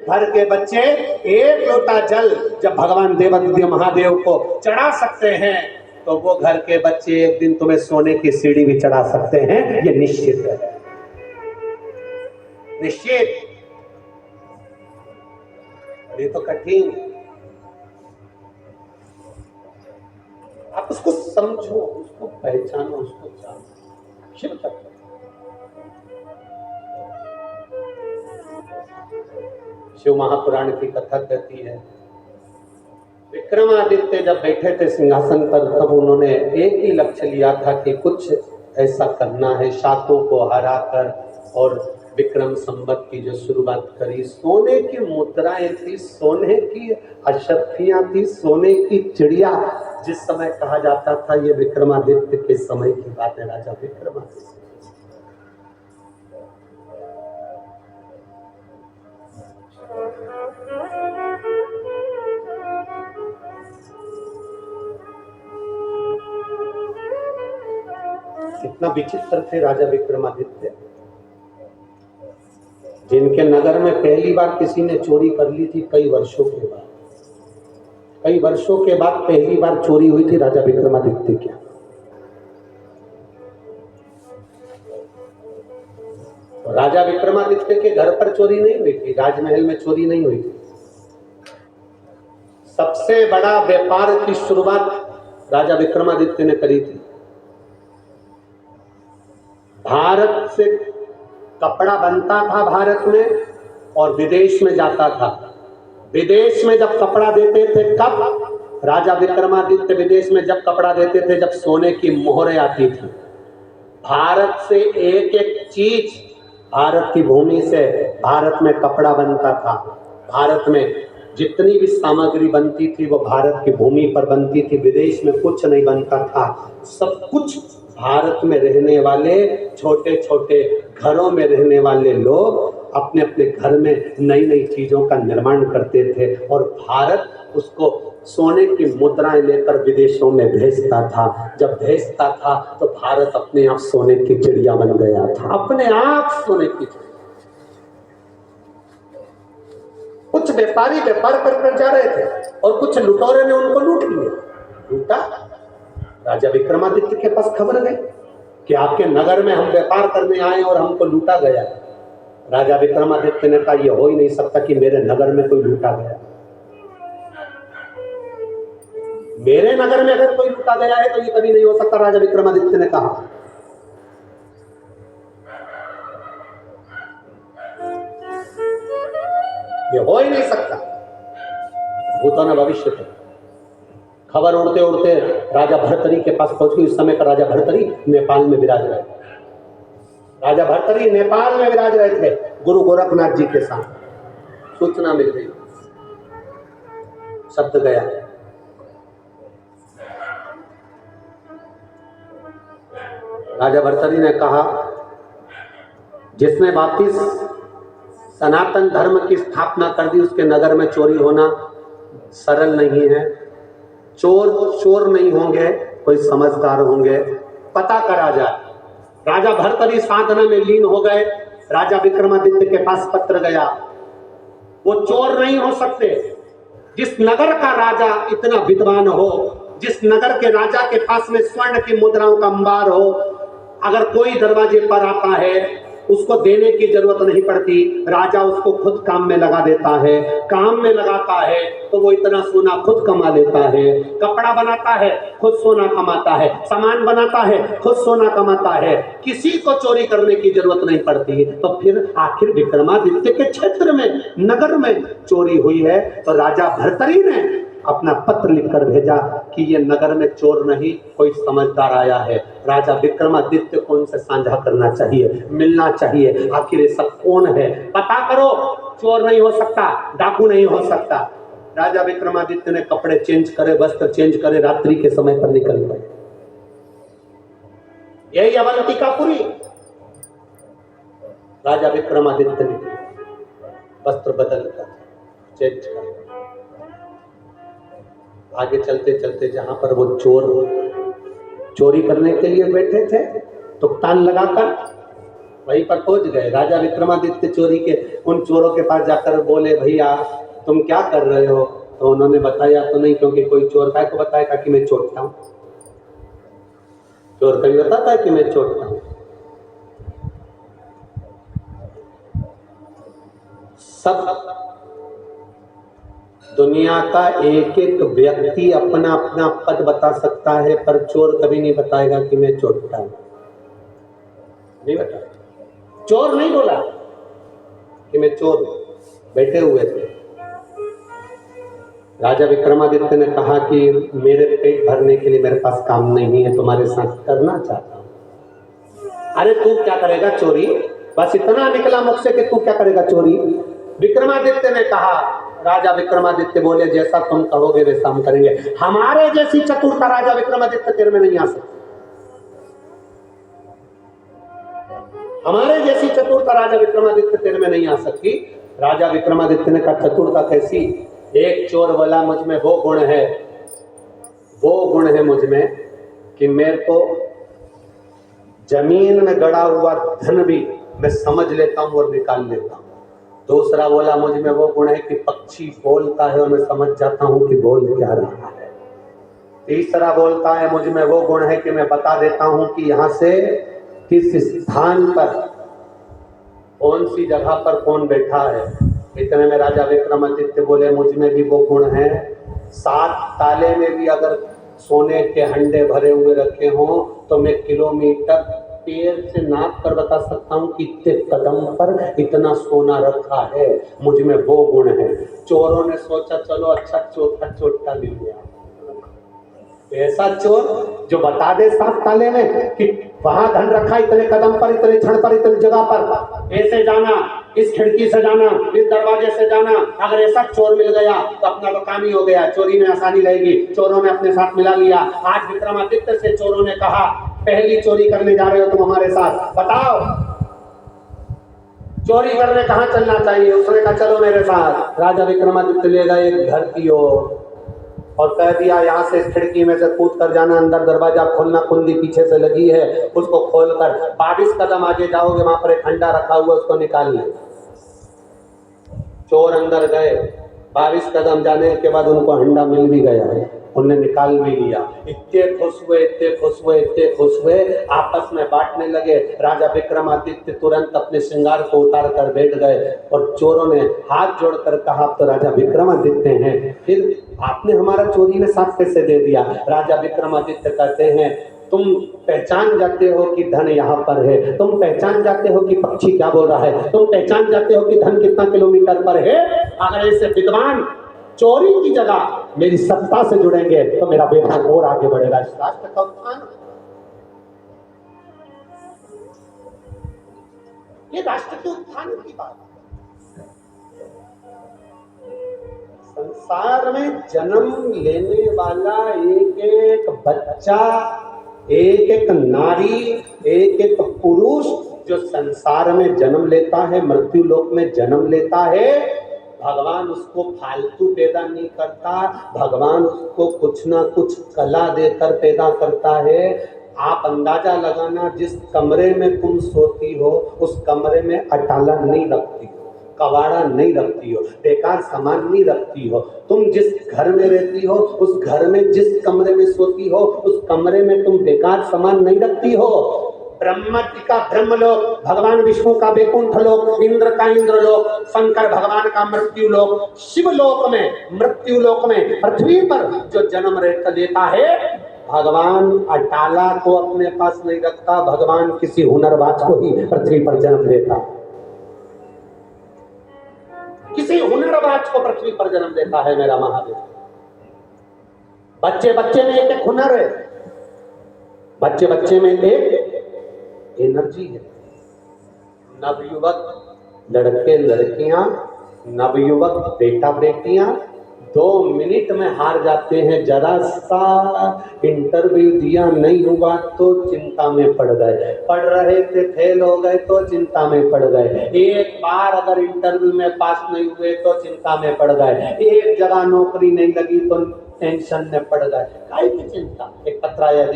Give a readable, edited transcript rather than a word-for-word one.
घर के बच्चे एक लोटा जल जब भगवान देवादिदेव महादेव को चढ़ा सकते हैं तो वो घर के बच्चे एक दिन तुम्हें सोने की सीढ़ी भी चढ़ा सकते हैं, ये निश्चित है, निश्चित। ये तो कठिन, आप उसको समझो, उसको पहचानो, उसको जानो। शिव तत्व शिव महापुराण की कथा कहती है, विक्रमादित्य जब बैठे थे सिंहासन पर तब उन्होंने एक ही लक्ष्य लिया था कि कुछ ऐसा करना है, शाकों को हराकर, और विक्रम संवत की जो शुरुआत करी, सोने की मुद्राएं थी, सोने की अशर्फियां थी, सोने की चिड़िया। जिस समय कहा जाता था ये विक्रमादित्य के समय की बात है, राजा विक्रमादित्य। कितना विचित्र थे राजा विक्रमादित्य, जिनके नगर में पहली बार किसी ने चोरी कर ली थी कई वर्षों के बाद। कई वर्षों के बाद पहली बार चोरी हुई थी राजा विक्रमादित्य के। तो राजा विक्रमादित्य के घर पर चोरी नहीं हुई थी, राजमहल में चोरी नहीं हुई थी। सबसे बड़ा व्यापार की शुरुआत राजा विक्रमादित्य ने करी थी। भारत से कपड़ा बनता था भारत में और विदेश में जाता था। विदेश में जब कपड़ा देते थे, कब राजा विक्रमादित्य विदेश में जब कपड़ा देते थे, जब सोने की मोहरें आती थी। भारत से एक एक चीज, भारत की भूमि से भारत में कपड़ा बनता था। भारत में जितनी भी सामग्री बनती थी वो भारत की भूमि पर बनती थी, विदेश में कुछ नहीं बनता था। सब कुछ भारत में रहने वाले छोटे छोटे घरों में रहने वाले लोग अपने अपने घर में नई नई चीजों का निर्माण करते थे और भारत उसको सोने की मुद्राएं लेकर विदेशों में भेजता था। जब भेजता था तो भारत अपने आप सोने की चिड़िया बन गया था, अपने आप सोने की चिड़िया। कुछ व्यापारी व्यापार कर जा रहे थे और कुछ लुटेरे ने उनको लूट लिया। लूटा, राजा विक्रमादित्य के पास खबर गई कि आपके नगर में हम व्यापार करने आए और हमको लूटा गया। राजा विक्रमादित्य ने कहा यह हो ही नहीं सकता कि मेरे नगर में कोई लूटा गया। मेरे नगर में अगर कोई लूटा गया है तो ये कभी नहीं हो सकता, राजा विक्रमादित्य ने कहा। ये हो ही नहीं सकता, भूतो न भविष्य थे। खबर उड़ते उड़ते राजा भर्तरी के पास पहुंच गई। उस समय पर राजा भर्तरी नेपाल में विराज रहे। राजा भर्तरी नेपाल में विराज रहे थे गुरु गोरखनाथ जी के साथ। सूचना मिल गई, शब्द गया, राजा भर्तरी ने कहा जिसने वापिस सनातन धर्म की स्थापना कर दी उसके नगर में चोरी होना सरल नहीं है। चोर चोर नहीं होंगे, कोई समझदार होंगे, पता करा जाए। राजा भर्तरी साधना में लीन हो गए। राजा विक्रमादित्य के पास पत्र गया, वो चोर नहीं हो सकते। जिस नगर का राजा इतना विद्वान हो, जिस नगर के राजा के पास में स्वर्ण की मुद्राओं का अंबार हो, अगर कोई दरवाजे पर आता है उसको देने की जरूरत नहीं पड़ती, राजा उसको खुद काम में लगा देता है। काम में लगाता है तो वो इतना सोना खुद कमा लेता है। कपड़ा बनाता है खुद सोना कमाता है, सामान बनाता है खुद सोना कमाता है, किसी को चोरी करने की जरूरत नहीं पड़ती। तो फिर आखिर विक्रमादित्य के क्षेत्र में, नगर में चोरी हुई है तो राजा भर्तरी ने अपना पत्र लिखकर भेजा कि ये नगर में चोर नहीं, कोई समझदार आया है। राजा विक्रमादित्य को उनसे साझा करना चाहिए, मिलना चाहिए। आखिर ये सब कौन है, पता करो। चोर नहीं हो सकता, डाकू नहीं हो सकता। राजा विक्रमादित्य ने कपड़े चेंज करे, वस्त्र चेंज करे, रात्रि के समय पर निकल गए। यही अवंतिकापुरी। राजा विक्रमादित्य ने वस्त्र बदल कर चेंज कर आगे चलते चलते जहां पर वो चोर चोरी करने के लिए बैठे थे, तो तान लगाकर वहीं पर पहुंच गए। राजा विक्रमादित्य चोरी के उन चोरों के पास जाकर बोले, भैया तुम क्या कर रहे हो? तो उन्होंने बताया तो नहीं, क्योंकि कोई चोर काय को बताएगा कि मैं चोरता हूं? चोर कभी बताता है कि मैं चोरता हूं? सब दुनिया का एक एक व्यक्ति अपना अपना पद बता सकता है, पर चोर कभी नहीं बताएगा कि मैं चोरता हूं। नहीं बताया, चोर नहीं बोला कि मैं चोर हूं। बैठे हुए थे। राजा विक्रमादित्य ने कहा कि मेरे पेट भरने के लिए मेरे पास काम नहीं है, तुम्हारे साथ करना चाहता हूं। अरे तू क्या करेगा चोरी? बस इतना निकला मुख से कि तू क्या करेगा चोरी? विक्रमादित्य ने कहा, राजा विक्रमादित्य बोले, जैसा तुम कहोगे वैसा हम करेंगे। हमारे जैसी चतुरता राजा विक्रमादित्य तेरे में नहीं आ सकती। हमारे जैसी चतुरता राजा विक्रमादित्य तेरे में नहीं आ सकती। राजा विक्रमादित्य ने कहा, चतुरता कैसी? एक चोर बोला, मुझ में वो गुण है मुझ में कि मेरे को जमीन में गड़ा हुआ धन भी मैं समझ लेता हूं और निकाल लेता हूं। दूसरा बोला, मुझ में वो गुण है कि पक्षी बोलता है और मैं समझ जाता हूं कि बोल क्या रहा है। तीसरा बोलता है, मुझ में वो गुण है कि मैं बता देता हूं कि यहां से किस स्थान पर कौन सी जगह पर कौन बैठा है। इतने में राजा विक्रमादित्य बोले, मुझ में भी वो गुण है। 7 ताले में भी अगर सोने के हंडे भरे हुए रखे हों तो मैं किलोमीटर पैर से नाप कर बता सकता हूं कि इतने कदम पर इतना सोना रखा है। मुझ में वो गुण है। चोरों ने सोचा, चलो अच्छा चौथा चोटा मिल गया। ऐसा चोर जो बता दे 7 ताले में कि वहां धन रखा, इतने कदम पर, इतने क्षण पर, इतनी जगह पर, ऐसे जाना, इस खिड़की से जाना, इस दरवाजे से जाना। अगर ऐसा चोर मिल गया तो अपना तो काम ही हो गया, चोरी में आसानी रहेगी। चोरों ने अपने साथ मिला लिया। आज विक्रमादित्य से चोरों ने कहा, पहली चोरी करने जा रहे हो तुम हमारे साथ, बताओ चोरी करने कहां चलना चाहिए? उसने कहा, चलो मेरे साथ। राजा विक्रमादित्य ले गए एक घर की ओर और कह दिया, यहाँ से इस खिड़की में से कूद कर जाना, अंदर दरवाजा खोलना, कुंडी पीछे से लगी है, उसको खोलकर 22 कदम आगे जाओगे, वहां पर एक हंडा रखा हुआ, उसको निकालना। चोर अंदर गए। 22 कदम जाने के बाद उनको हंडा मिल भी गया है, उन्हें निकाल भी लिया। इतने खुश हुए, आपस में बांटने लगे। राजा विक्रमादित्य तुरंत अपने श्रृंगार को उतार कर बैठ गए और चोरों ने हाथ जोड़कर कहा, आप तो राजा विक्रमादित्य हैं, फिर आपने हमारा चोरी में साथ कैसे दे दिया? राजा विक्रमादित्य कहते हैं, तुम पहचान जाते हो कि धन यहाँ पर है, तुम पहचान जाते हो कि पक्षी क्या बोल रहा है, तुम पहचान जाते हो कि धन कितना किलोमीटर पर है। अगर ऐसे विद्वान चोरी की जगह मेरी सत्ता से जुड़ेंगे तो मेरा बेटा और आगे बढ़ेगा। इस राष्ट्र का उत्थान, ये राष्ट्र के उत्थान की बात। संसार में जन्म लेने वाला एक एक बच्चा, एक एक नारी, एक एक पुरुष जो संसार में जन्म लेता है, मृत्यु लोक में जन्म लेता है, भगवान उसको फालतू पैदा नहीं करता। भगवान उसको कुछ ना कुछ कला देकर पैदा करता है। आप अंदाजा लगाना, जिस कमरे में तुम सोती हो उस कमरे में अटाला नहीं रखती हो, कबाड़ा नहीं रखती हो, बेकार सामान नहीं रखती हो। तुम जिस घर में रहती हो उस घर में, जिस कमरे में सोती हो उस कमरे में तुम बेकार सामान नहीं रखती हो। ब्रह्मा जी का ब्रह्मलोक, भगवान विष्णु का वैकुंठ लोक, इंद्र का इंद्रलोक, शंकर भगवान का मृत्यु लोक, शिवलोक में, मृत्यु लोक में, पृथ्वी पर जो जन्म लेता है, भगवान अटाला को अपने पास नहीं रखता। भगवान किसी हुनरबाज को ही पृथ्वी पर जन्म देता, किसी हुनरबाज को पृथ्वी पर जन्म देता है मेरा महादेव। बच्चे बच्चे में एक एक हुनर है, बच्चे बच्चे में एक एनर्जी है। नवयुवक लड़के लड़कियां, नवयुवक बेटा बेटियां 2 मिनट में हार जाते हैं। जरा सा इंटरव्यू दिया नहीं हुआ तो चिंता में पड़ गए, पढ़ रहे थे फेल हो गए तो चिंता में पड़ गए, एक बार अगर इंटरव्यू में पास नहीं हुए तो चिंता में पड़ गए, एक जगह नौकरी नहीं लगी तो टेंशन में पड़ गए। काहे की चिंता? एक पत्र आया,